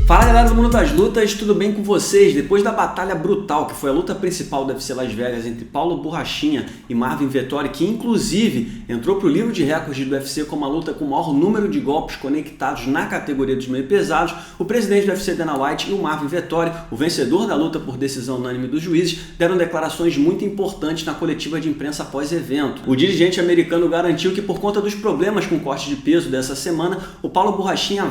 Fala galera do mundo das lutas, tudo bem com vocês? Depois da batalha brutal que foi a luta principal do UFC Las Vegas entre Paulo Borrachinha e Marvin Vettori, que inclusive entrou para o livro de recordes do UFC como a luta com o maior número de golpes conectados na categoria dos meio pesados, o presidente do UFC Dana White e o Marvin Vettori, o vencedor da luta por decisão unânime dos juízes, deram declarações muito importantes na coletiva de imprensa após evento. O dirigente americano garantiu que por conta dos problemas com o corte de peso dessa semana, o Paulo Borrachinha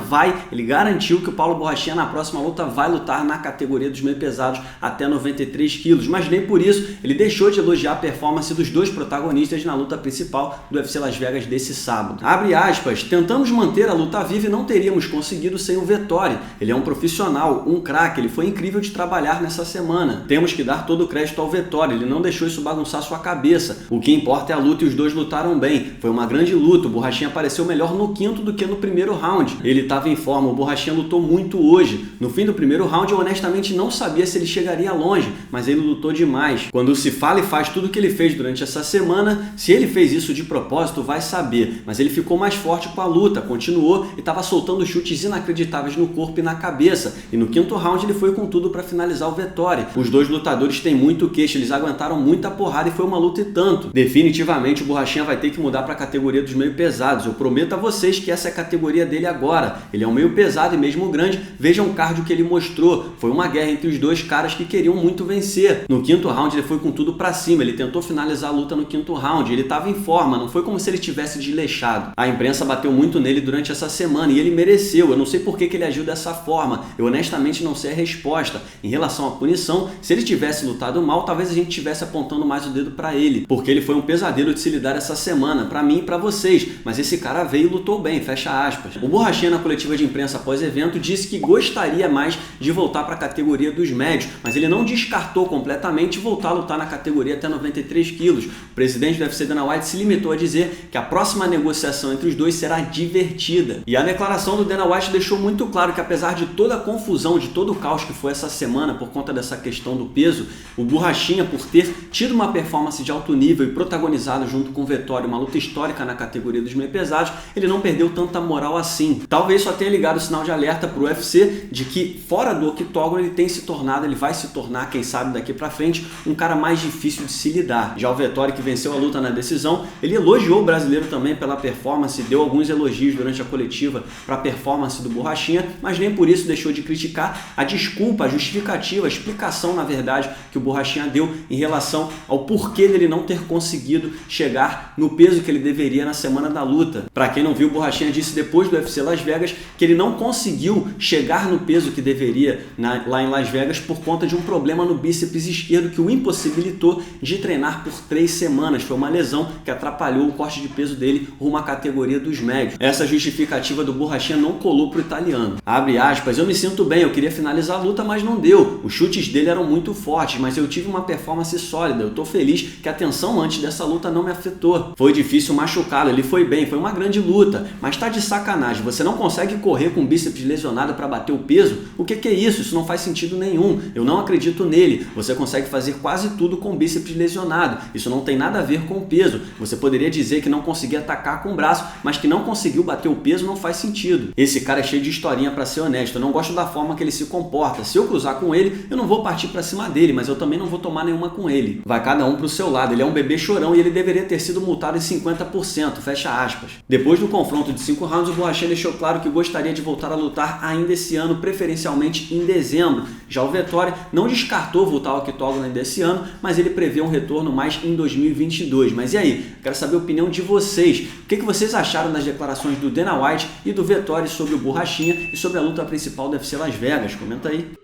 garantiu que o Paulo Borrachinha na próxima luta vai lutar na categoria dos meio pesados até 93 quilos, mas nem por isso ele deixou de elogiar a performance dos dois protagonistas na luta principal do UFC Las Vegas desse sábado. Abre aspas, tentamos manter a luta viva e não teríamos conseguido sem o Vettori. Ele é um profissional, um craque, ele foi incrível de trabalhar nessa semana. Temos que dar todo o crédito ao Vettori, ele não deixou isso bagunçar sua cabeça. O que importa é a luta e os dois lutaram bem. Foi uma grande luta, o Borrachinha apareceu melhor no quinto do que no primeiro round. Ele estava em forma, o Borrachinha lutou muito hoje. No fim do primeiro round eu honestamente não sabia se ele chegaria longe, mas ele lutou demais. Quando se fala e faz tudo o que ele fez durante essa semana, se ele fez isso de propósito vai saber, mas ele ficou mais forte com a luta, continuou e estava soltando chutes inacreditáveis no corpo e na cabeça, e no quinto round ele foi com tudo para finalizar o Vettori. Os dois lutadores têm muito queixo, eles aguentaram muita porrada e foi uma luta e tanto. Definitivamente o Borrachinha vai ter que mudar para a categoria dos meio pesados, eu prometo a vocês que essa é a categoria dele agora. Ele é um meio pesado e mesmo grande, vejam o cardio que ele mostrou, foi uma guerra entre os dois caras que queriam muito vencer. No quinto round ele foi com tudo pra cima, ele tentou finalizar a luta no quinto round, ele estava em forma, não foi como se ele tivesse desleixado. A imprensa bateu muito nele durante essa semana e ele mereceu, eu não sei por que ele agiu dessa forma, eu honestamente não sei a resposta. Em relação à punição, se ele tivesse lutado mal, talvez a gente estivesse apontando mais o dedo pra ele, porque ele foi um pesadelo de se lidar essa semana, pra mim e pra vocês, mas esse cara veio e lutou bem, fecha aspas. O Borrachinha na coletiva de imprensa após evento disse que gostaria mais de voltar para a categoria dos médios, mas ele não descartou completamente voltar a lutar na categoria até 93 quilos. O presidente do UFC Dana White se limitou a dizer que a próxima negociação entre os dois será divertida. E a declaração do Dana White deixou muito claro que apesar de toda a confusão, de todo o caos que foi essa semana por conta dessa questão do peso, o Borrachinha, por ter tido uma performance de alto nível e protagonizado junto com o Vettori uma luta histórica na categoria dos meio pesados, ele não perdeu tanta moral assim. Talvez só tenha ligado o sinal de alerta para o UFC de que fora do octógono ele vai se tornar, quem sabe daqui pra frente, um cara mais difícil de se lidar. Já o Vettori, que venceu a luta na decisão, ele elogiou o brasileiro também pela performance, deu alguns elogios durante a coletiva para a performance do Borrachinha, mas nem por isso deixou de criticar a desculpa, a justificativa, a explicação, na verdade, que o Borrachinha deu em relação ao porquê dele não ter conseguido chegar no peso que ele deveria na semana da luta. Para quem não viu, o Borrachinha disse depois do UFC Las Vegas que ele não conseguiu chegar no peso que deveria lá em Las Vegas por conta de um problema no bíceps esquerdo que o impossibilitou de treinar por 3 semanas. Foi uma lesão que atrapalhou o corte de peso dele rumo à categoria dos médios. Essa justificativa do Borrachinha não colou pro italiano. Abre aspas, eu me sinto bem, eu queria finalizar a luta, mas não deu. Os chutes dele eram muito fortes, mas eu tive uma performance sólida. Eu tô feliz que a tensão antes dessa luta não me afetou. Foi difícil machucá-lo, ele foi bem, foi uma grande luta, mas tá de sacanagem. Você não consegue correr com o bíceps lesionado para bater o peso? O que é isso? Isso não faz sentido nenhum. Eu não acredito nele. Você consegue fazer quase tudo com o bíceps lesionado. Isso não tem nada a ver com o peso. Você poderia dizer que não conseguia atacar com o braço, mas que não conseguiu bater o peso não faz sentido. Esse cara é cheio de historinha, para ser honesto. Eu não gosto da forma que ele se comporta. Se eu cruzar com ele, eu não vou partir para cima dele, mas eu também não vou tomar nenhuma com ele. Vai cada um pro seu lado. Ele é um bebê chorão e ele deveria ter sido multado em 50%, fecha aspas. Depois do confronto de 5 rounds, o Borrachinha deixou claro que gostaria de voltar a lutar ainda esse ano, preferencialmente em dezembro. Já o Vettori não descartou voltar ao octógono ainda esse ano, mas ele prevê um retorno mais em 2022. Mas e aí? Quero saber a opinião de vocês. O que vocês acharam das declarações do Dana White e do Vettori sobre o Borrachinha e sobre a luta principal do UFC Las Vegas? Comenta aí.